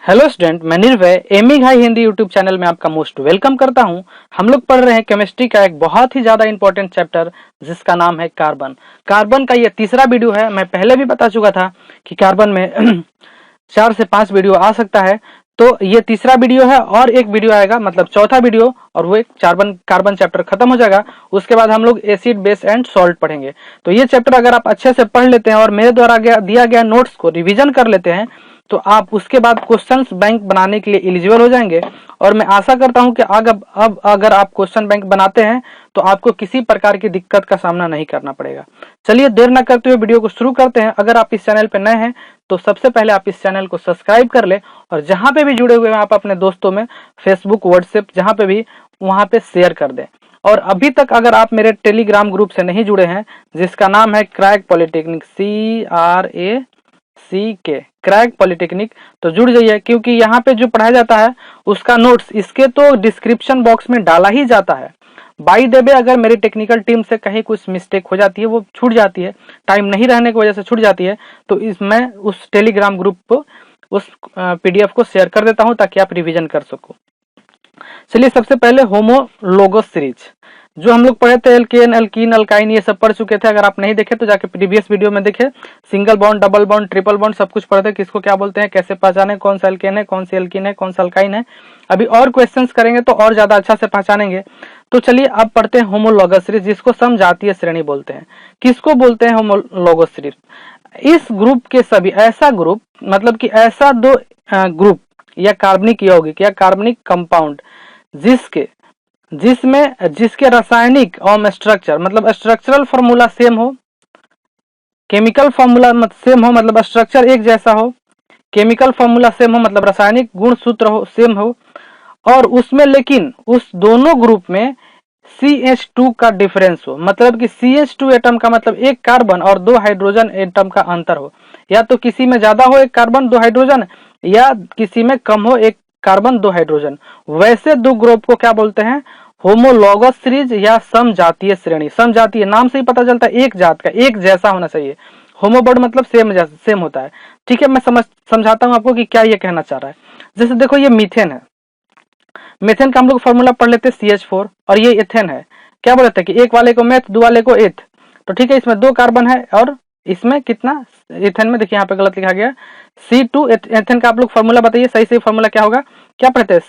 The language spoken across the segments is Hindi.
हेलो स्टूडेंट, मैं निर्भय एमी घाई हिंदी यूट्यूब चैनल में आपका मोस्ट वेलकम करता हूं। हम लोग पढ़ रहे हैं केमिस्ट्री का एक बहुत ही ज्यादा इंपॉर्टेंट चैप्टर जिसका नाम है कार्बन। कार्बन का ये तीसरा वीडियो है। मैं पहले भी बता चुका था कि कार्बन में 4 से 5 वीडियो आ सकता है, तो ये तीसरा वीडियो है और एक वीडियो आएगा, मतलब चौथा वीडियो, और वो एक कार्बन चैप्टर खत्म हो जाएगा। उसके बाद हम लोग एसिड बेस एंड सॉल्ट पढ़ेंगे। तो ये चैप्टर अगर आप अच्छे से पढ़ लेते हैं और मेरे द्वारा दिया गया नोट्स को रिवीजन कर लेते हैं तो आप उसके बाद क्वेश्चंस बैंक बनाने के लिए एलिजिबल हो जाएंगे। और मैं आशा करता हूं कि अब अगर आप क्वेश्चन बैंक बनाते हैं तो आपको किसी प्रकार की दिक्कत का सामना नहीं करना पड़ेगा। चलिए देर न करते हुए वीडियो को शुरू करते हैं। अगर आप इस चैनल पर नए हैं तो सबसे पहले आप इस चैनल को सब्सक्राइब कर ले और जहां पे भी जुड़े हुए हैं आप अपने दोस्तों में फेसबुक, व्हाट्सएप, जहां पे भी वहां पे शेयर कर दें। और अभी तक अगर आप मेरे टेलीग्राम ग्रुप से नहीं जुड़े हैं जिसका नाम है क्रैक पॉलिटेक्निक, क्रैक पॉलिटेक्निक, तो जुड़ जाइए, क्योंकि यहाँ पे जो पढ़ाया जाता है उसका नोट्स इसके तो डिस्क्रिप्शन बॉक्स में डाला ही जाता है। बाई द वे अगर मेरी टेक्निकल टीम से कहीं कुछ मिस्टेक हो जाती है, वो छूट जाती है, टाइम नहीं रहने की वजह से छूट जाती है, तो इसमें उस टेलीग्राम ग्रुप को उस पीडीएफ को शेयर कर देता हूं ताकि आप रिवीजन कर सको। चलिए सबसे पहले होमोलोगस सीरीज जो हम लोग पढ़े थे, एल्केन, एल्कीन, अल्काइन, ये सब पढ़ चुके थे। अगर आप नहीं देखे तो जाके प्रीवियस वीडियो में देखे। Single bond, double bond, triple bond सब कुछ पढ़े थे। किसको क्या बोलते हैं, कैसे पहचाने, कौन सा एल्केन है, कौन सी एल्कीन है, कौन सा अल्काइन है। अभी और क्वेश्चंस करेंगे तो और ज्यादा अच्छा से पहचानेंगे। तो चलिए अब पढ़ते हैं होमोलोगस सीरीज, जिसको समजातीय श्रेणी बोलते हैं। किसको बोलते हैं होमोलोगस सीरीज? इस ग्रुप के सभी, ऐसा ग्रुप मतलब कि ऐसा दो ग्रुप या कार्बनिक यौगिक या कार्बनिक कंपाउंड जिसके रासायनिक और स्ट्रक्चर मतलब स्ट्रक्चरल फॉर्मूला सेम हो, केमिकल फॉर्मूला सेम हो मतलब स्ट्रक्चर एक जैसा हो, केमिकल फॉर्मूला सेम हो मतलब रासायनिक गुण सूत्र हो सेम हो, और उसमें लेकिन उस दोनों ग्रुप में CH2 का डिफरेंस हो, मतलब कि CH2 एटम का मतलब एक कार्बन और 2 हाइड्रोजन एटम का अंतर हो। या तो किसी में ज्यादा हो एक कार्बन 2 हाइड्रोजन, या किसी में कम हो एक कार्बन 2 हाइड्रोजन। वैसे दो ग्रुप को क्या बोलते हैं? होमोलोगस सीरीज या समजातीय श्रेणी। समजातीय नाम से ही पता चलता है एक जात का, एक जैसा होना चाहिए। होमोवर्ड मतलब सेम होता है। ठीक है, मैं समझाता हूं आपको कि क्या ये कहना चाह रहा है। जैसे देखो, ये मीथेन है। मीथेन का हम लोग फॉर्मूला पढ़ लेते हैं CH4, और ये एथेन है। क्या बोलते हैं कि एक वाले को मेथ, दो वाले को एथ। तो ठीक है, इसमें 2 कार्बन है और इसमें कितना, एथेन में देखिए यहाँ पे गलत लिखा गया C2। एथेन का आप लोग फॉर्मूला बताइए, सही फॉर्मूला क्या होगा? क्या पढ़ते हैं?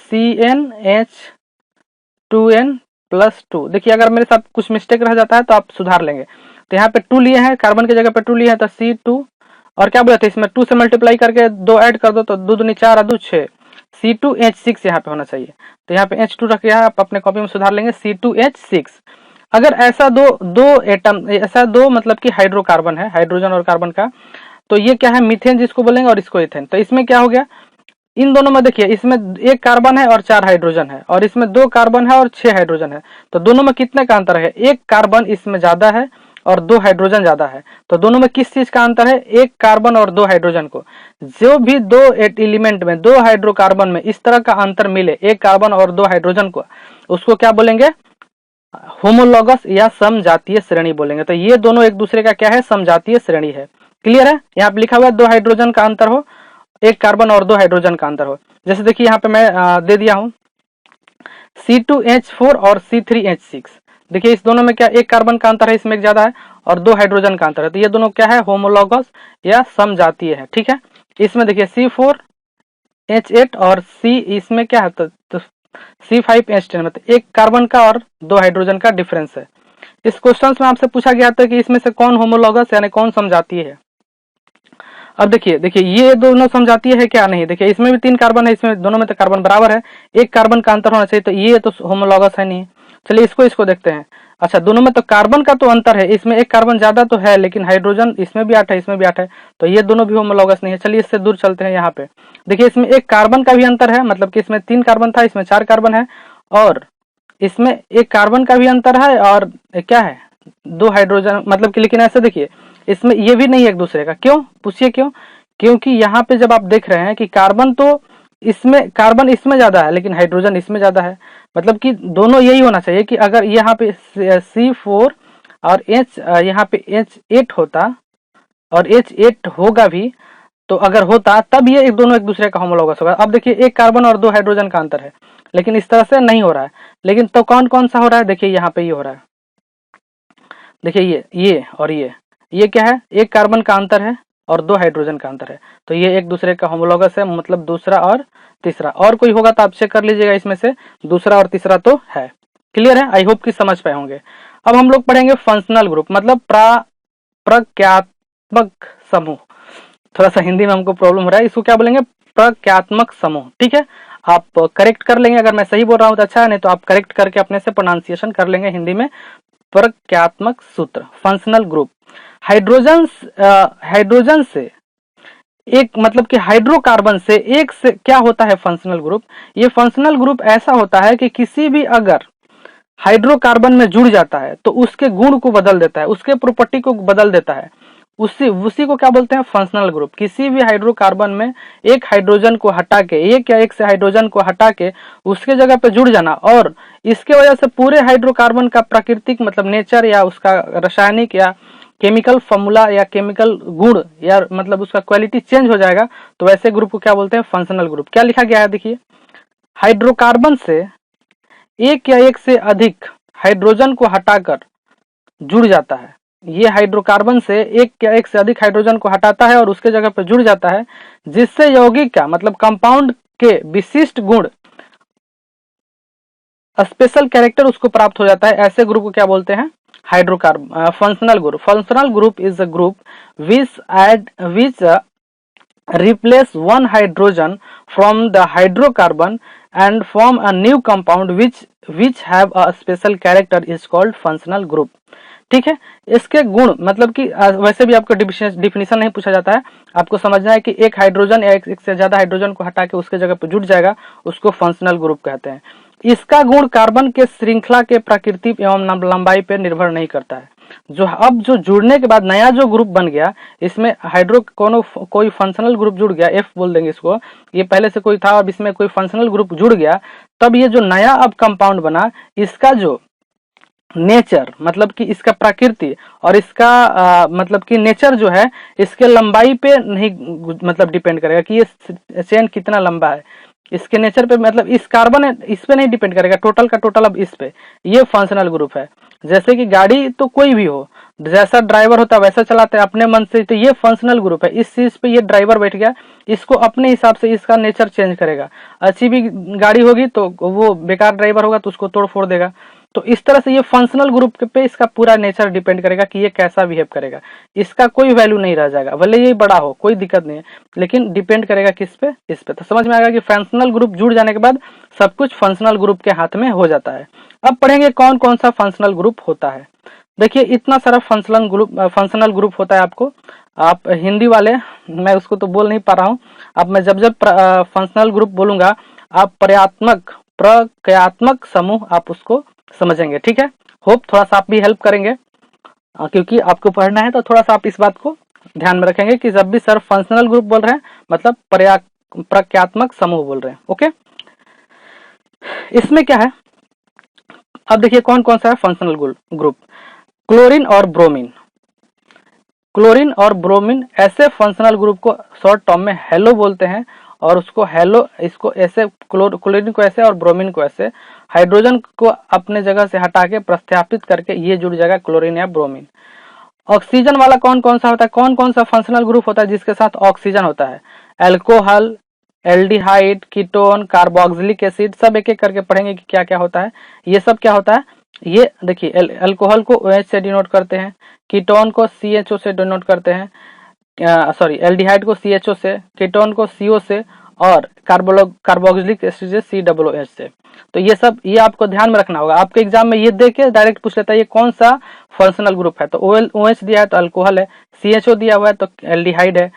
CnH2n+2। देखिए अगर मेरे साथ कुछ मिस्टेक रह जाता है तो आप सुधार लेंगे। तो यहाँ पे 2 लिए हैं, कार्बन की जगह पे 2 लिए हैं, तो C2, और क्या बोले थे, इसमें 2 से मल्टीप्लाई करके 2 ऐड कर दो तो 2 दूनी 4 और 2 6, C2H6 यहाँ पे होना चाहिए। तो यहाँ पे H2 रख दिया है, आप अपने कॉपी में सुधार लेंगे C2H6। अगर ऐसा ऐसा दो मतलब कि हाइड्रोकार्बन है, हाइड्रोजन और कार्बन का, तो ये क्या है? मीथेन जिसको बोलेंगे, और इसको इथेन। तो इसमें क्या हो गया, इन दोनों में देखिए, इसमें 1 कार्बन है और 4 हाइड्रोजन है, और इसमें 2 कार्बन है और 6 हाइड्रोजन है। तो दोनों में कितने का अंतर है? 1 कार्बन इसमें ज्यादा है और 2 हाइड्रोजन ज्यादा है। तो दोनों में किस चीज का अंतर है? 1 कार्बन और 2 हाइड्रोजन को। जो भी 2 एलिमेंट में, 2 हाइड्रोकार्बन में इस तरह का अंतर मिले, 1 कार्बन और 2 हाइड्रोजन को, उसको क्या बोलेंगे? होमोलोगस या समजातीय श्रेणी बोलेंगे। तो ये दोनों एक दूसरे का क्या है? समजातीय श्रेणी है। क्लियर है? यहाँ पे लिखा हुआ है 2 हाइड्रोजन का अंतर हो, 1 कार्बन और 2 हाइड्रोजन का अंतर हो। जैसे देखिए यहाँ पे मैं दे दिया हूं C2H4 और C3H6। देखिए इस दोनों में क्या 1 कार्बन का अंतर है, इसमें एक ज्यादा है, और 2 हाइड्रोजन का अंतर है। तो ये दोनों क्या है? होमोलोगस या समजातीय है। ठीक है, इसमें देखिए C4H8 और C, इसमें क्या है तो C5H10, मतलब 1 कार्बन का और 2 हाइड्रोजन का डिफरेंस है। इस क्वेश्चन में आपसे पूछा गया था कि इसमें से कौन होमोलोगस यानी कौन समजातीय है। अब देखिए ये दोनों समजातीय है क्या? नहीं। देखिए इसमें भी 3 कार्बन है, इसमें दोनों में तो कार्बन बराबर है, 1 कार्बन का अंतर होना चाहिए, तो ये तो होमोलोगस है नहीं। चलिए इसको देखते हैं। अच्छा, दोनों में तो कार्बन का तो अंतर है, इसमें 1 कार्बन ज्यादा तो है, लेकिन हाइड्रोजन इसमें भी 8 है, इसमें भी 8 है, तो ये दोनों भी होमोलोगस नहीं है। चलिए इससे दूर चलते हैं। यहाँ पे देखिए इसमें 1 कार्बन का भी अंतर है, मतलब कि इसमें 3 कार्बन था, इसमें 4 कार्बन है, और इसमें 1 कार्बन का भी अंतर है, और क्या है, 2 हाइड्रोजन, मतलब कि, लेकिन ऐसे देखिए इसमें ये भी नहीं है एक दूसरे का। क्यों? पूछिए क्यों? क्योंकि यहाँ पे जब आप देख रहे हैं कि कार्बन इसमें ज्यादा है, लेकिन हाइड्रोजन इसमें ज्यादा है, मतलब कि दोनों यही होना चाहिए कि अगर यहाँ पे C4 और यहाँ पे H8 होता और H8 होगा भी, तो अगर होता तब ये एक दोनों एक दूसरे का होमोलॉगस होगा। अब देखिए एक कार्बन और 2 हाइड्रोजन का अंतर है, लेकिन इस तरह से नहीं हो रहा है। लेकिन तो कौन कौन सा हो रहा है, देखिए यहाँ पे ये हो रहा है, देखिए ये और ये क्या है, एक कार्बन का अंतर है और 2 हाइड्रोजन का अंतर है, तो ये एक दूसरे का होमोलॉगस है, मतलब दूसरा और तीसरा। और कोई होगा तो आप चेक कर लीजिएगा, इसमें से दूसरा और तीसरा तो है। क्लियर है, आई होप कि समझ पाए होंगे। अब हम लोग पढ़ेंगे फंक्शनल ग्रुप, मतलब प्रक्रियात्मक समूह। थोड़ा सा हिंदी में हमको प्रॉब्लम हो रहा है, इसको क्या बोलेंगे, प्रक्रियात्मक समूह। ठीक है, आप करेक्ट कर लेंगे, अगर मैं सही बोल रहा हूँ तो अच्छा है, नहीं तो आप करेक्ट करके अपने से प्रोनाउंसिएशन कर लेंगे हिंदी में। प्रक्रियात्मक सूत्र, फंक्शनल ग्रुप। हाइड्रोजन से एक, मतलब कि हाइड्रोकार्बन से एक से क्या होता है फंक्शनल ग्रुप। ये फंक्शनल ग्रुप ऐसा होता है कि किसी भी अगर हाइड्रोकार्बन में जुड़ जाता है तो उसके गुण को बदल देता है, उसके प्रॉपर्टी को बदल देता है, उसी को क्या बोलते हैं, फंक्शनल ग्रुप। किसी भी हाइड्रोकार्बन में एक हाइड्रोजन को हटा के, एक या एक से हाइड्रोजन को हटा के उसके जगह पे जुड़ जाना, और इसके वजह से पूरे हाइड्रोकार्बन का प्राकृतिक मतलब नेचर या उसका रासायनिक या केमिकल फॉर्मूला या केमिकल गुण या मतलब उसका क्वालिटी चेंज हो जाएगा, तो वैसे ग्रुप को क्या बोलते हैं, फंक्शनल ग्रुप। क्या लिखा गया है देखिए, हाइड्रोकार्बन से एक या एक से अधिक हाइड्रोजन को हटाकर जुड़ जाता है। ये हाइड्रोकार्बन से एक या एक से अधिक हाइड्रोजन को हटाता है और उसके जगह पर जुड़ जाता है, जिससे यौगिक का मतलब कंपाउंड के विशिष्ट गुण, स्पेशल कैरेक्टर उसको प्राप्त हो जाता है। ऐसे ग्रुप को क्या बोलते हैं, hydrocarbon functional group. Functional group is a group which replace one hydrogen from the hydrocarbon and form a new compound which have a special character is called functional group। ठीक है, इसके गुण मतलब कि वैसे भी आपको डिफिनेशन नहीं पूछा जाता है, आपको समझना है कि एक हाइड्रोजन या एक से ज्यादा हाइड्रोजन को हटा के उसके जगह पर जुड़ जाएगा, उसको फंक्शनल ग्रुप कहते हैं। इसका गुण कार्बन के श्रृंखला के प्रकृति एवं लंबाई पर निर्भर नहीं करता है। जो जुड़ने के बाद नया जो ग्रुप बन गया, इसमें हाइड्रो कोई फंक्शनल ग्रुप जुड़ गया, एफ बोल देंगे इसको, ये पहले से कोई था, अब इसमें कोई फंक्शनल ग्रुप जुड़ गया, तब ये जो नया अब कंपाउंड बना, इसका जो नेचर मतलब कि इसका प्रकृति और इसका मतलब कि नेचर जो है, इसके लंबाई पे नहीं मतलब डिपेंड करेगा कि ये चेन कितना लंबा है, इसके नेचर पे मतलब इस कार्बन इस पे नहीं डिपेंड करेगा, टोटल का टोटल अब इस पे। ये फंक्शनल ग्रुप है। जैसे कि गाड़ी तो कोई भी हो, जैसा ड्राइवर होता है वैसा चलाते हैं अपने मन से, तो ये फंक्शनल ग्रुप है। इस चीज पे ये ड्राइवर बैठ गया, इसको अपने हिसाब से इसका नेचर चेंज करेगा। अच्छी भी गाड़ी होगी तो वो बेकार ड्राइवर होगा तो उसको तोड़ फोड़ देगा। तो इस तरह से ये फंक्शनल ग्रुप पे इसका पूरा नेचर डिपेंड करेगा कि ये कैसा बिहेव करेगा, इसका कोई वैल्यू नहीं रह जाएगा, भले ये बड़ा हो कोई दिक्कत नहीं है, लेकिन डिपेंड करेगा किस पे, इस पे। तो समझ में आएगा कि फंक्शनल ग्रुप जुड़ जाने के बाद सब कुछ फंक्शनल ग्रुप के हाथ में हो जाता है। अब पढ़ेंगे कौन कौन सा फंक्शनल ग्रुप होता है। देखिए इतना सारा फंक्शनल ग्रुप होता है, आपको आप हिंदी वाले, मैं उसको तो बोल नहीं पा रहा हूँ, अब मैं जब फंक्शनल ग्रुप बोलूंगा आप प्रक्रियात्मक समूह आप उसको समझेंगे। ठीक है, होप थोड़ा सा आप भी हेल्प करेंगे, क्योंकि आपको पढ़ना है तो थोड़ा सा आप इस बात को ध्यान में रखेंगे कि जब भी सर फंक्शनल ग्रुप बोल रहे हैं मतलब प्रक्रियात्मक समूह बोल रहे हैं। ओके, इसमें क्या है, अब देखिए कौन कौन सा है फंक्शनल ग्रुप। क्लोरीन और ब्रोमीन, क्लोरीन और ब्रोमीन ऐसे फंक्शनल ग्रुप को शॉर्ट टर्म में हेलो बोलते हैं, और उसको हेलो, इसको ऐसे क्लोरीन को ऐसे और ब्रोमीन को ऐसे, हाइड्रोजन को अपने जगह से हटा के प्रतिस्थापित करके ये जुड़ जाएगा क्लोरीन या ब्रोमीन। ऑक्सीजन वाला कौन कौन सा होता है, कौन कौन सा फंक्शनल ग्रुप होता है जिसके साथ ऑक्सीजन होता है, alcohol, aldehyde, ketone, carboxylic acid, सब एक एक करके पढ़ेंगे कि क्या क्या होता है। ये सब क्या होता है, ये देखिए अल्कोहल को OH से डिनोट करते हैं, कीटोन को CHO से डिनोट करते हैं, सॉरी एल्डिहाइड को CHO से, कीटोन को CO से, और कार्बोक्सिलिक एसिड से COOH से। तो ये सब ये आपको ध्यान में रखना होगा, आपके एग्जाम में ये देख के डायरेक्ट पूछ लेता है ये कौन सा फंक्शनल ग्रुप है, तो OH दिया है तो अल्कोहल है, CHO दिया हुआ है तो एल्डिहाइड है,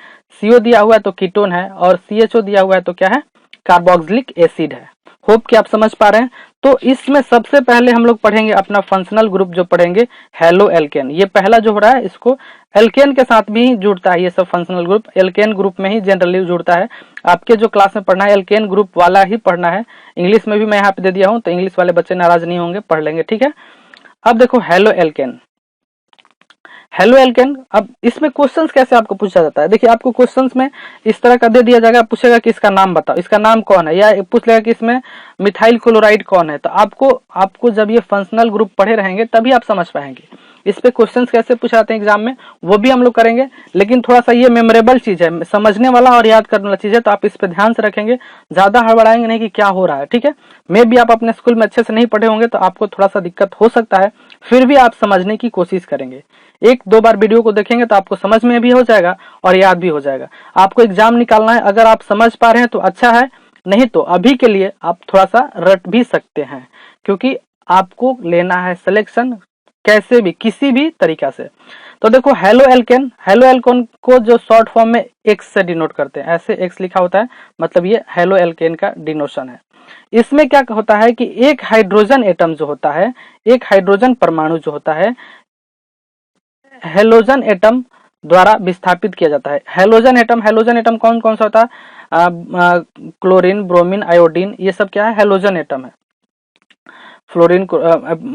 CO दिया हुआ है तो कीटोन है, और CHO दिया हुआ है तो क्या है, कार्बोक्सिलिक एसिड है। होप कि आप समझ पा रहे हैं। तो इसमें सबसे पहले हम लोग पढ़ेंगे अपना फंक्शनल ग्रुप जो पढ़ेंगे हेलो एल्केन। ये पहला जो हो रहा है इसको एल्केन के साथ भी जुड़ता है, ये सब फंक्शनल ग्रुप एल्केन ग्रुप में ही जनरली जुड़ता है। आपके जो क्लास में पढ़ना है एल्केन ग्रुप वाला ही पढ़ना है, इंग्लिश में भी मैं यहाँ पे दे दिया हूँ, तो इंग्लिश वाले बच्चे नाराज नहीं होंगे, पढ़ लेंगे। ठीक है, अब देखो हेलो एल्केन, हेलो एल्केन। अब इसमें क्वेश्चंस कैसे आपको पूछा जाता है, देखिए आपको क्वेश्चंस में इस तरह का दे दिया जाएगा, पूछेगा कि इसका नाम बताओ, इसका नाम कौन है, या पूछ लेगा कि इसमें मिथाइल क्लोराइड कौन है। तो आपको जब ये फंक्शनल ग्रुप पढ़े रहेंगे तभी आप समझ पाएंगे। इस पे क्वेश्चंस कैसे पूछाते हैं एग्जाम में वो भी हम लोग करेंगे, लेकिन थोड़ा सा ये मेमोरेबल चीज है, समझने वाला और याद करने वाला चीज है, तो आप इस पे ध्यान से रखेंगे, ज्यादा हड़बड़ाएंगे नहीं कि क्या हो रहा है, ठीक है। मे भी आप अपने स्कूल में अच्छे से नहीं पढ़े होंगे तो आपको थोड़ा सा दिक्कत हो सकता है, फिर भी आप समझने की कोशिश करेंगे। एक दो बार वीडियो को देखेंगे तो आपको समझ में भी हो जाएगा और याद भी हो जाएगा। आपको एग्जाम निकालना है, अगर आप समझ पा रहे हैं तो अच्छा है, नहीं तो अभी के लिए आप थोड़ा सा रट भी सकते हैं, क्योंकि आपको लेना है सिलेक्शन कैसे भी किसी भी तरीका से। तो देखो हेलो एल्केन, हेलो एल्केन को जो शॉर्ट फॉर्म में एक्स से डिनोट करते हैं, ऐसे एक्स लिखा होता है, मतलब ये हेलो एल्केन का डिनोशन है। इसमें क्या होता है कि एक हाइड्रोजन एटम जो होता है, एक हाइड्रोजन परमाणु जो होता है, हेलोजन एटम द्वारा विस्थापित किया जाता है। हेलोजन एटम कौन कौन सा होता है, क्लोरीन, ब्रोमीन, आयोडीन, ये सब क्या है, हेलोजन एटम है। फ्लोरीन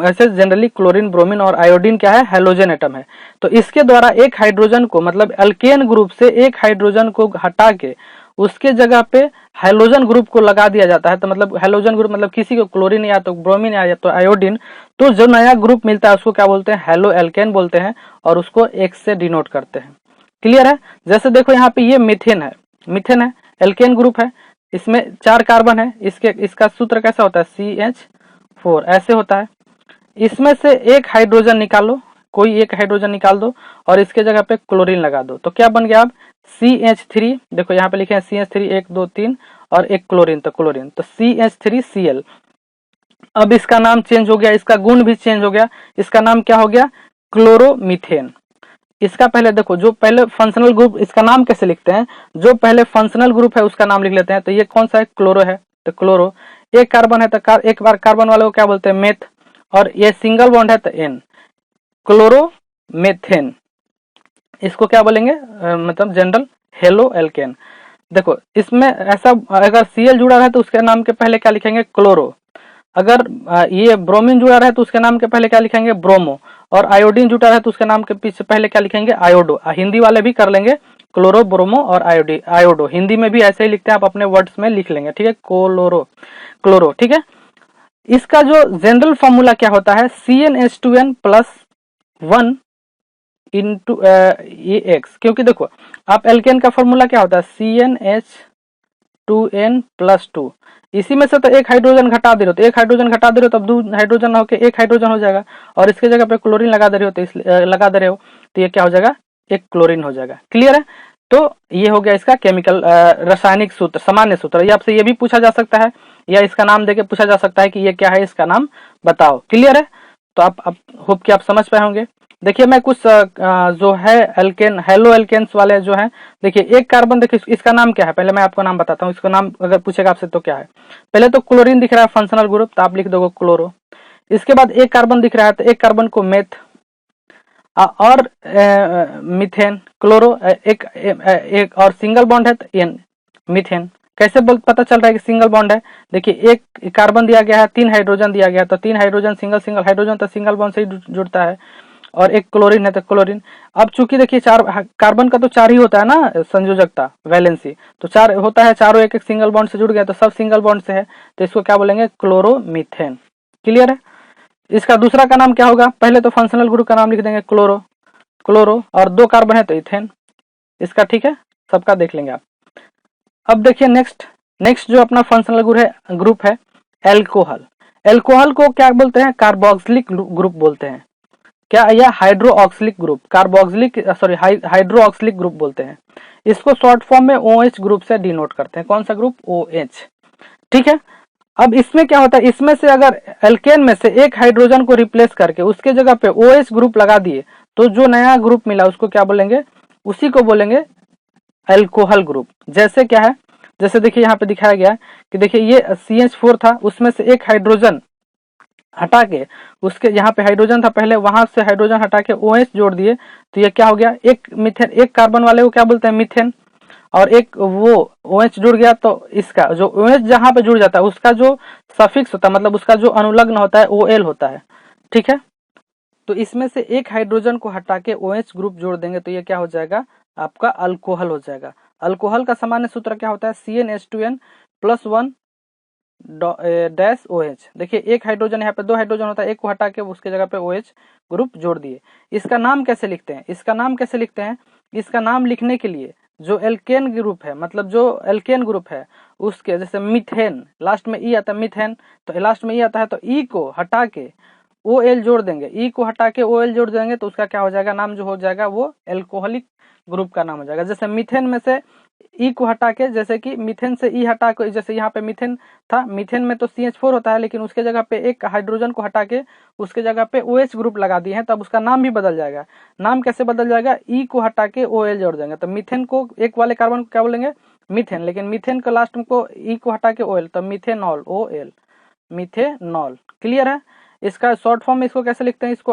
ऐसे जनरली क्लोरीन, ब्रोमीन और आयोडीन क्या है, हेलोजन एटम है। तो इसके द्वारा एक हाइड्रोजन को, मतलब अल्केन ग्रुप से एक हाइड्रोजन को हटा के उसके जगह पे हेलोजन ग्रुप को लगा दिया जाता है। तो मतलब हेलोजन ग्रुप मतलब किसी को क्लोरीन या तो ब्रोमीन या तो आयोडीन, तो जो नया ग्रुप मिलता है उसको क्या बोलते हैं, हेलो एल्केन बोलते हैं, और उसको एक्स से डिनोट करते हैं। क्लियर है। जैसे देखो यहाँ पे ये मीथेन है, एल्केन ग्रुप है, इसमें 4 कार्बन है, इसका सूत्र कैसा होता है, CH4 ऐसे होता है। इसमें से एक हाइड्रोजन निकालो, कोई एक हाइड्रोजन निकाल दो और इसके जगह पे क्लोरीन लगा दो, तो क्या बन गया अब CH3। देखो यहाँ पे लिखे हैं CH3 1 2 3 और एक क्लोरीन, तो CH3Cl। अब इसका नाम चेंज हो गया, इसका गुण भी चेंज हो गया, इसका नाम क्या हो गया, क्लोरोमीथेन। इसका पहले देखो, जो पहले फंक्शनल ग्रुप, इसका नाम कैसे लिखते हैं, जो पहले फंक्शनल ग्रुप है उसका नाम लिख लेते हैं। तो ये कौन सा है, क्लोरो है, तो क्लोरो। एक कार्बन है तो एक बार कार्बन वाले को क्या बोलते हैं, मेथ, और ये सिंगल बॉन्ड है तो N, क्लोरोमेथेन। इसको क्या बोलेंगे, मतलब जनरल हेलो एल्केन। देखो इसमें ऐसा, अगर Cl जुड़ा रहा है तो उसके नाम के पहले क्या लिखेंगे, क्लोरो। अगर ये ब्रोमीन जुड़ा रहा है तो उसके नाम के पहले क्या लिखेंगे, ब्रोमो। और आयोडीन जुड़ा रहा है तो उसके नाम के पीछे पहले क्या लिखेंगे, आयोडो। हिंदी वाले भी कर लेंगे, क्लोरो, ब्रोमो और आयोडो। हिंदी में भी ऐसे ही लिखते हैं, आप अपने वर्ड्स में लिख लेंगे, ठीक है, क्लोरो, ठीक है। इसका जो जनरल फॉर्मूला क्या होता है, CnH2n+1 इंटू एक्स, क्योंकि देखो आप एल्केन का फॉर्मूला क्या होता है, CnH2n+2। इसी में से तो एक हाइड्रोजन घटा दे रहे हो, तो एक हाइड्रोजन घटा दे रहे हो तब 2 हाइड्रोजन होकर एक हाइड्रोजन हो जाएगा, और इसके जगह पे क्लोरीन लगा दे रहे हो तो लगा दे रहे हो तो ये क्या हो जाएगा, एक क्लोरीन हो जाएगा। क्लियर है। तो ये हो गया इसका केमिकल रासायनिक सूत्र, सामान्य सूत्र। ये आपसे ये भी पूछा जा सकता है, या इसका नाम देके पूछा जा सकता है कि ये क्या है, इसका नाम बताओ। क्लियर है। तो आप होप कि आप समझ पाए होंगे। देखिए मैं कुछ जो है एल्केन, हेलो एल्केन्स वाले जो है, देखिए एक कार्बन, देखिए इसका नाम क्या है, पहले मैं आपको नाम बताता हूँ। इसका नाम अगर पूछेगा आपसे तो क्या है, पहले तो क्लोरीन दिख रहा है फंक्शनल ग्रुप, तो आप लिख दोगे क्लोरो। इसके बाद एक कार्बन दिख रहा है तो एक कार्बन को मेथ, और मीथेन, क्लोरो, एक और सिंगल बॉन्ड है तो N, मीथेन। कैसे पता चल रहा है कि सिंगल बॉन्ड है, देखिए एक कार्बन दिया गया है, 3 हाइड्रोजन दिया गया, तो 3 हाइड्रोजन, सिंगल हाइड्रोजन तो सिंगल बॉन्ड से ही जुड़ता है, और एक क्लोरीन है तो क्लोरीन। अब चूंकि देखिए 4 कार्बन का तो 4 ही होता है ना संयोजकता, वैलेंसी, तो 4 होता है, चारों एक एक सिंगल बॉन्ड से जुड़ गया, तो सब सिंगल बॉन्ड से है, तो इसको क्या बोलेंगे, क्लोरोमीथेन। क्लियर है। इसका दूसरा का नाम क्या होगा, पहले तो फंक्शनल ग्रुप का नाम लिख देंगे क्लोरो, और 2 कार्बन है तो इथेन इसका, ठीक है, सबका देख लेंगे आप। अब देखिए नेक्स्ट जो अपना फंक्शनल ग्रुप है एल्कोहल को क्या बोलते हैं, कार्बोक्सिलिक ग्रुप बोलते हैं, क्या, या हाइड्रोक्सिलिक ग्रुप, हाइड्रोक्सिलिक ग्रुप बोलते हैं। इसको शॉर्ट फॉर्म में OH ग्रुप से डिनोट करते हैं। कौन सा ग्रुप, OH, ठीक है। अब इसमें क्या होता है, इसमें से अगर एल्केन में से एक हाइड्रोजन को रिप्लेस करके उसके जगह पे OH ग्रुप लगा दिए, तो जो नया ग्रुप मिला उसको क्या बोलेंगे, उसी को बोलेंगे एल्कोहल ग्रुप। जैसे क्या है, जैसे देखिए यहाँ पे दिखाया गया कि देखिए ये CH4 था, उसमें से एक हाइड्रोजन हटा के, उसके यहाँ पे हाइड्रोजन था पहले, वहां से हाइड्रोजन हटा के OH जोड़ दिए, तो ये क्या हो गया, एक मीथेन, एक कार्बन वाले को क्या बोलते हैं, मीथेन, और एक वो OH जुड़ गया, तो इसका जो OH जहां पे जुड़ जाता है उसका जो सफिक्स होता है, मतलब उसका जो अनुलग्न होता है OL होता है, ठीक है। तो इसमें से एक हाइड्रोजन को हटा के OH ग्रुप जोड़ देंगे तो ये क्या हो जाएगा, आपका अल्कोहल हो जाएगा। अल्कोहल का सामान्य सूत्र क्या होता है, CnH2n + 1 -OH। देखिए एक हाइड्रोजन, यहाँ पे 2 हाइड्रोजन होता है, एक को हटा के उसके जगह पे OH ग्रुप जोड़ दिए। इसका नाम कैसे लिखते हैं, इसका नाम कैसे लिखते हैं, इसका नाम लिखने के लिए जो एल्केन ग्रुप है, मतलब जो एल्केन ग्रुप है उसके, जैसे मीथेन लास्ट में ई आता है, मीथेन तो लास्ट में ई आता है, तो ई को हटा के OL जोड़ देंगे, ई को हटा के OL जोड़ देंगे तो उसका क्या हो जाएगा, नाम जो हो जाएगा वो एल्कोहलिक ग्रुप का नाम हो जाएगा। जैसे मीथेन में से ई को हटा के, जैसे कि मीथेन से ई हटा के, जैसे यहाँ पे मीथेन था, मीथेन में तो CH4 होता है, लेकिन उसके जगह पे एक हाइड्रोजन को हटा के उसके जगह पे OH ग्रुप लगा दिए हैं, तब उसका नाम भी बदल जाएगा। नाम कैसे बदल जाएगा, ई को हटा के OL जोड़ देंगे तो मीथेन को, एक वाले कार्बन को क्या बोलेंगे, मीथेन, लेकिन मीथेन को लास्ट में को ई को हटा के OL, तो मीथेनॉल, OL, मीथेनॉल। क्लियर है। इसका शॉर्ट फॉर्म में इसको कैसे लिखते हैं, इसको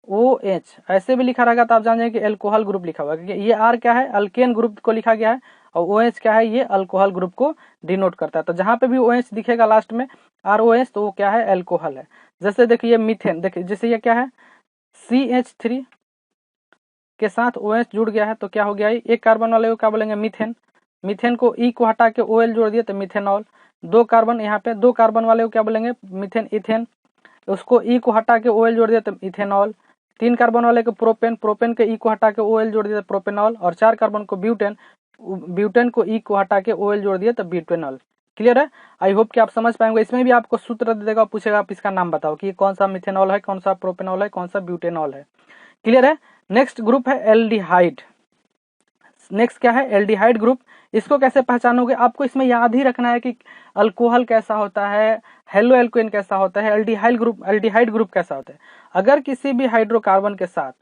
ROH ऐसे भी लिखा रहेगा तो आप जान जाएंगे कि एल्कोहल ग्रुप लिखा हुआ है, क्योंकि ये R क्या है, अल्केन ग्रुप को लिखा गया है, और OH क्या है, ये अल्कोहल ग्रुप को डिनोट करता है। तो जहां पे भी OH दिखेगा लास्ट में ROH तो वो क्या है, एल्कोहल है। जैसे देखिए मीथेन, देखिए जैसे ये क्या है, CH3 के साथ OH जुड़ गया है तो क्या हो गया, एक कार्बन वाले को क्या बोलेंगे, मीथेन। मीथेन को ई को हटा के OL जोड़ दिया तो मीथेनॉल। 2 कार्बन, यहाँ पे 2 कार्बन वाले को क्या बोलेंगे, मीथेन, इथेन, उसको ई को हटा के OL जोड़ दिया तो इथेनॉल। 3 कार्बन वाले को प्रोपेन, प्रोपेन के ई को हटा के OL जोड़ दिया तो प्रोपेनॉल। और 4 कार्बन को ब्यूटेन, ब्यूटेन को ई को हटा के OL जोड़ दिया तो ब्यूटेनॉल। क्लियर है। आई होप कि आप समझ पाएंगे। इसमें भी आपको सूत्र दे देगा, पूछेगा आप इसका नाम बताओ कि कौन सा मिथेनॉल है, कौन सा प्रोपेनॉल है, कौन सा ब्यूटेनॉल है। क्लियर है। नेक्स्ट ग्रुप है एल्डिहाइड। नेक्स्ट क्या है, एल्डिहाइड ग्रुप। इसको कैसे पहचानोगे, आपको इसमें याद ही रखना है कि अल्कोहल कैसा होता है, हेलो एल्केन कैसा होता है, एल्डिहाइड ग्रुप कैसा होता है। अगर किसी भी हाइड्रोकार्बन के साथ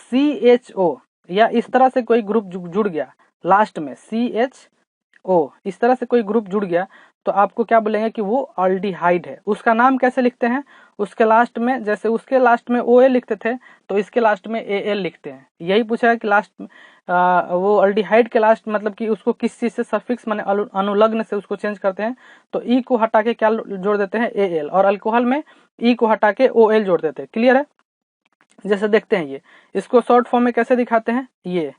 CHO या इस तरह से कोई ग्रुप जुड़ गया, लास्ट में CHO इस तरह से कोई ग्रुप जुड़ गया तो आपको क्या बोलेंगे कि वो एल्डिहाइड है। उसका नाम कैसे लिखते हैं, उसके लास्ट में, जैसे उसके लास्ट में OA लिखते थे तो इसके लास्ट में AL लिखते हैं। यही पूछा है कि लास्ट वो एल्डिहाइड के लास्ट मतलब कि उसको किस चीज से सफिक्स माने अनुलग्न से उसको चेंज करते हैं, तो ई को हटा के क्या जोड़ देते हैं, AL। और अल्कोहल में ई को हटा के OL जोड़ देते हैं। क्लियर है। जैसे देखते हैं ये, इसको शॉर्ट फॉर्म में कैसे दिखाते हैं, ये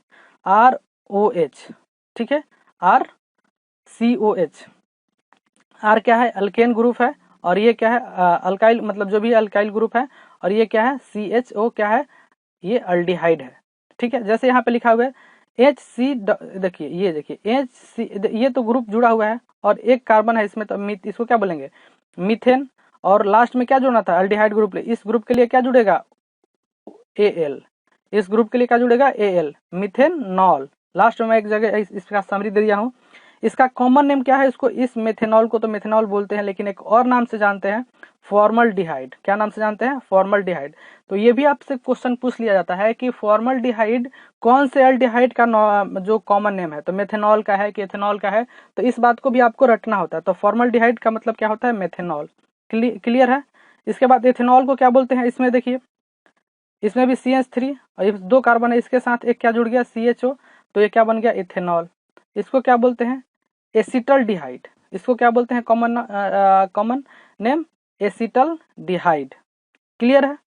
ROH, ठीक है, RCOH। R क्या है, अल्केन ग्रुप है, और ये क्या है, अल्काइल, मतलब जो भी अल्काइल ग्रुप है, और ये क्या है, CHO क्या है, ये एल्डिहाइड है। ठीक है। जैसे यहाँ पे लिखा हुआ है HC, देखिए ये देखिए HC, ये तो ग्रुप जुड़ा हुआ है और एक कार्बन है इसमें, तो इसको क्या बोलेंगे, मीथेन। और लास्ट में क्या जोड़ना था, एल्डिहाइड ग्रुप। इस ग्रुप के लिए क्या जुड़ेगा, AL। इस ग्रुप के लिए क्या जुड़ेगा, AL, मिथेनॉल। लास्ट में एक जगह इसका समरी दे दिया हूँ। इसका कॉमन नेम क्या है, इसको, इस मेथेनॉल को तो मेथेनॉल बोलते हैं, लेकिन एक और नाम से जानते हैं, फॉर्मल्डिहाइड। क्या नाम से जानते हैं, फॉर्मल्डिहाइड। तो ये भी आपसे क्वेश्चन पूछ लिया जाता है कि फॉर्मल्डिहाइड कौन से एल्डिहाइड का जो कॉमन नेम है, तो मेथेनॉल का है कि एथेनॉल का है, तो इस बात को भी आपको रटना होता है। तो फॉर्मल्डिहाइड का मतलब क्या होता है, मेथेनॉल। क्लियर है। इसके बाद एथेनॉल को क्या बोलते हैं, इसमें देखिए, इसमें भी CH3 और 2 कार्बन है, इसके साथ एक क्या जुड़ गया, CHO, तो ये क्या बन गया, इथेनॉल। इसको क्या बोलते हैं, एसिटल्डिहाइड। इसको क्या बोलते हैं, कॉमन नेम एसिटल्डिहाइड। क्लियर है।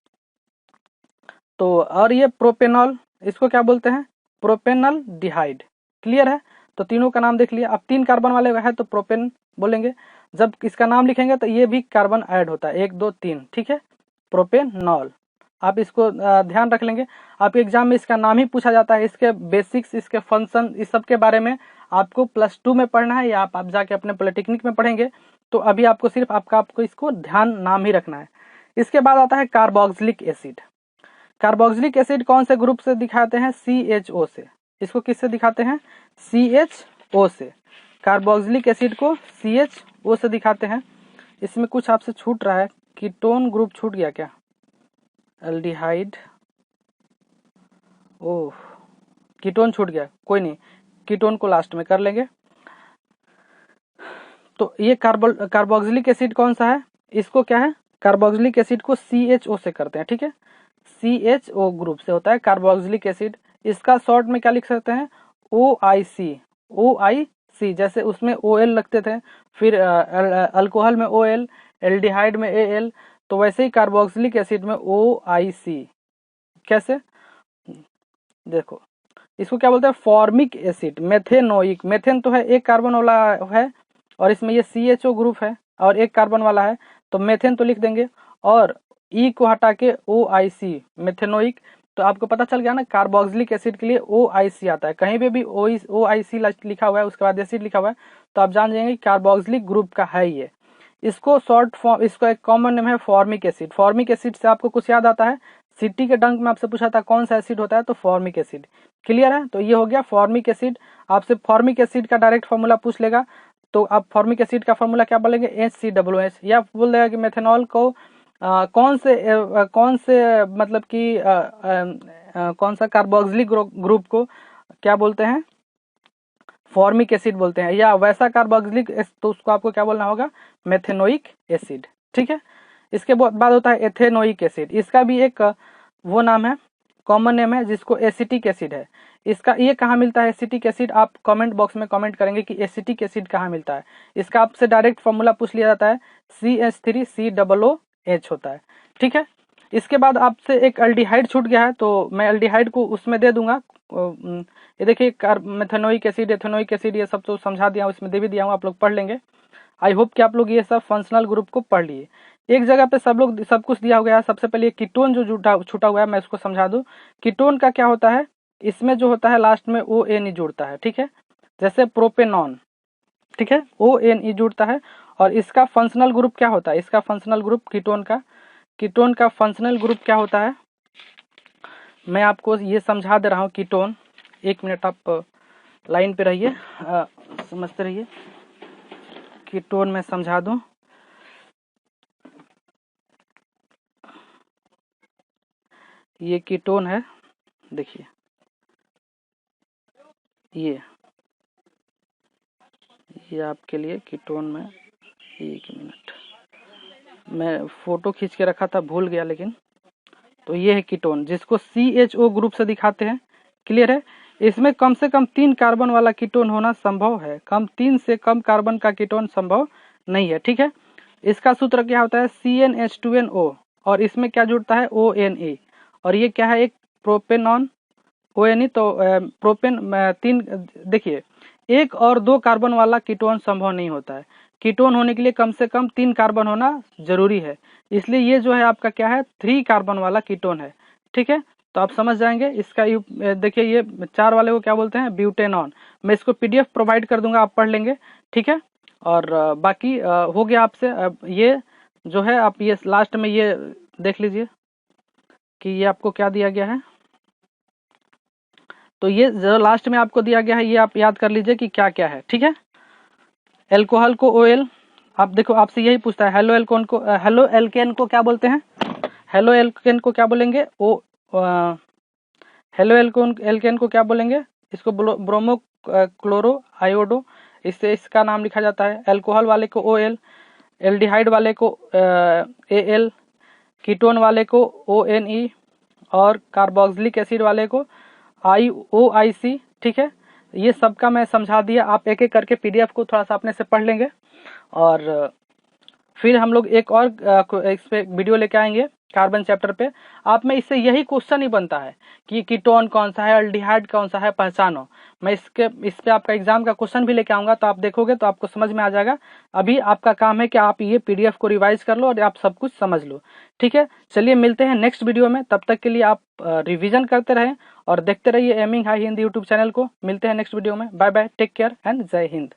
तो और ये प्रोपेनॉल, इसको क्या बोलते हैं, प्रोपेनल्डिहाइड। क्लियर है। तो तीनों का नाम देख लिया। अब 3 कार्बन वाले है तो प्रोपेन बोलेंगे, जब इसका नाम लिखेंगे तो ये भी कार्बन ऐड होता है, 1 2 3, ठीक है, प्रोपेनॉल। आप इसको ध्यान रख लेंगे। आपके एग्जाम में इसका नाम ही पूछा जाता है, इसके बेसिक्स, इसके फंक्शन, इस सब के बारे में आपको +2 में पढ़ना है, या आप जाके अपने पॉलिटेक्निक में पढ़ेंगे। तो अभी आपको सिर्फ आपको इसको ध्यान नाम ही रखना है। इसके बाद आता है कार्बोक्सिलिक एसिड। कार्बोक्सिलिक एसिड कौन से ग्रुप से दिखाते हैं, CHO से। इसको किससे दिखाते हैं, CHO से। कार्बोक्सिलिक एसिड को CHO से दिखाते हैं। इसमें कुछ आपसे छूट रहा है, कीटोन ग्रुप छूट गया क्या, एल्डिहाइड, ओह कीटोन छूट गया, कोई नहीं, कीटोन को लास्ट में कर लेंगे। तो ये कार्बोक्सिलिक एसिड कौन सा है, इसको क्या है, कार्बोक्सिलिक एसिड को CHO से करते हैं, ठीक है, CHO ग्रुप से होता है कार्बोक्सिलिक एसिड। इसका शॉर्ट में क्या लिख सकते हैं, OIC। जैसे उसमें OL लगते थे, फिर अल्कोहल में OL, एल्डिहाइड में AL, तो वैसे ही कार्बोक्सिलिक एसिड में OIC, कैसे देखो, इसको क्या बोलते हैं, फॉर्मिक एसिड, मेथेनोइक, मेथेन तो है एक कार्बन वाला है और इसमें ये CHO ग्रुप है और एक कार्बन वाला है, तो मेथेन तो लिख देंगे और E को हटा के OIC, मेथेनोइक। तो आपको पता चल गया ना, कार्बोक्सिलिक एसिड के लिए OIC आता है, कहीं पे भी OIC लिखा हुआ है उसके बाद एसिड लिखा हुआ है तो आप जान जाएंगे कार्बोक्सिलिक ग्रुप का है ये। इसको शॉर्ट फॉर्म, इसका एक कॉमन नेम है फॉर्मिक एसिड। फॉर्मिक एसिड से आपको कुछ याद आता है, सिटी के डंक में आपसे पूछा था कौन सा एसिड होता है, तो फॉर्मिक एसिड। क्लियर है, तो ये हो गया फॉर्मिक एसिड। आपसे फॉर्मिक एसिड का डायरेक्ट फार्मूला पूछ लेगा तो आप फॉर्मिक एसिड का फार्मूला क्या बोलेंगे, HCOOH, या बोल देगा कि मेथेनॉल को कौन से मतलब कि कौन सा कार्बोक्सिलिक ग्रुप को क्या बोलते हैं, फॉर्मिक एसिड बोलते हैं, या वैसा कार्बोक्सिलिक तो उसको आपको क्या बोलना होगा, मेथेनोइक एसिड। ठीक है, इसके बाद होता है एथेनोइक एसिड। इसका भी एक वो नाम है, कॉमन नेम है, जिसको एसिटिक एसिड है। इसका ये कहाँ मिलता है एसिटिक एसिड, आप कमेंट बॉक्स में कमेंट करेंगे कि एसिटिक एसिड कहाँ मिलता है। इसका आपसे डायरेक्ट फॉर्मूला पूछ लिया जाता है, CH3COOH होता है। ठीक है, इसके बाद आपसे एक अल्डिहाइड छूट गया है तो मैं अल्डिहाइड को उसमें दे दूंगा। ये देखिए मेथेनोइक एसिड, एथेनोइक एसिड, ये सब तो समझा दिया हूँ, इसमें दे भी दिया हूँ, आप लोग पढ़ लेंगे। आई होप कि आप लोग ये सब फंक्शनल ग्रुप को पढ़ लिए। एक जगह पे सब कुछ दिया गया है। सबसे पहले कीटोन जो छूटा हुआ है मैं इसको समझा दूं। कीटोन का क्या होता है, इसमें जो होता है लास्ट में ONE जुड़ता है। ठीक है, जैसे प्रोपेनॉन, ठीक है, ONE जुड़ता है। और इसका फंक्शनल ग्रुप क्या होता है, इसका फंक्शनल ग्रुप कीटोन का फंक्शनल ग्रुप क्या होता है, मैं आपको ये समझा दे रहा हूँ। कीटोन, एक मिनट आप लाइन पे रहिए, समझते रहिए। कीटोन में समझा दूं, ये कीटोन है, देखिए ये आपके लिए कीटोन में, एक मिनट मैं फोटो खींच के रखा था, भूल गया लेकिन, तो ये है कीटोन जिसको CHO ग्रुप से दिखाते हैं। क्लियर है, इसमें कम से कम 3 कार्बन वाला कीटोन होना संभव है, 3 से कम कार्बन का कीटोन संभव नहीं है। ठीक है, इसका सूत्र क्या होता है, CnH2nO, और इसमें क्या जुड़ता है, ONE, और ये क्या है, एक प्रोपेनॉन ONE। तो प्रोपेन 3, देखिए 1 और 2 कार्बन वाला कीटोन संभव नहीं होता है। कीटोन होने के लिए कम से कम 3 कार्बन होना जरूरी है, इसलिए ये जो है आपका क्या है, 3 कार्बन वाला कीटोन है। ठीक है, तो आप समझ जाएंगे। इसका देखिए ये 4 वाले को क्या बोलते हैं, ब्यूटेनॉन। मैं इसको PDF प्रोवाइड कर दूंगा, आप पढ़ लेंगे। ठीक है, और बाकी हो गया आपसे। ये जो है आप ये लास्ट में ये देख लीजिए कि ये आपको क्या दिया गया है। तो ये जो लास्ट में आपको दिया गया है ये आप याद कर लीजिए कि क्या क्या है। ठीक है, एल्कोहल को OL, आप देखो आपसे यही पूछता है, हेलो एल्केन को क्या बोलते हैं, हेलो एल्केन को क्या बोलेंगे, हेलो एल्केन को क्या बोलेंगे, इसको ब्रोमो क्लोरो आयोडो, इससे इसका नाम लिखा जाता है। एल्कोहल वाले को OL, एल्डिहाइड वाले को AL, कीटोन वाले को ONE, और कार्बोक्सिलिक एसिड वाले को OIC। ठीक है, ये सबका मैं समझा दिया, आप एक एक करके PDF को थोड़ा सा अपने से पढ़ लेंगे और फिर हम लोग एक और इस पे वीडियो लेके आएंगे कार्बन चैप्टर पे। आप में इससे यही क्वेश्चन ही बनता है कि कीटोन कौन सा है, अल्डिहाइड कौन सा है, पहचानो। मैं इस पे आपका एग्जाम का क्वेश्चन भी लेके आऊंगा, तो आप देखोगे तो आपको समझ में आ जाएगा। अभी आपका काम है कि आप ये PDF को रिवाइज कर लो और आप सब कुछ समझ लो। ठीक है, चलिए मिलते हैं नेक्स्ट वीडियो में, तब तक के लिए आप रिविजन करते रहें और देखते रहिए aiming high Hind YouTube channel को। मिलते हैं नेक्स्ट वीडियो में, bye bye, take care and जय हिंद।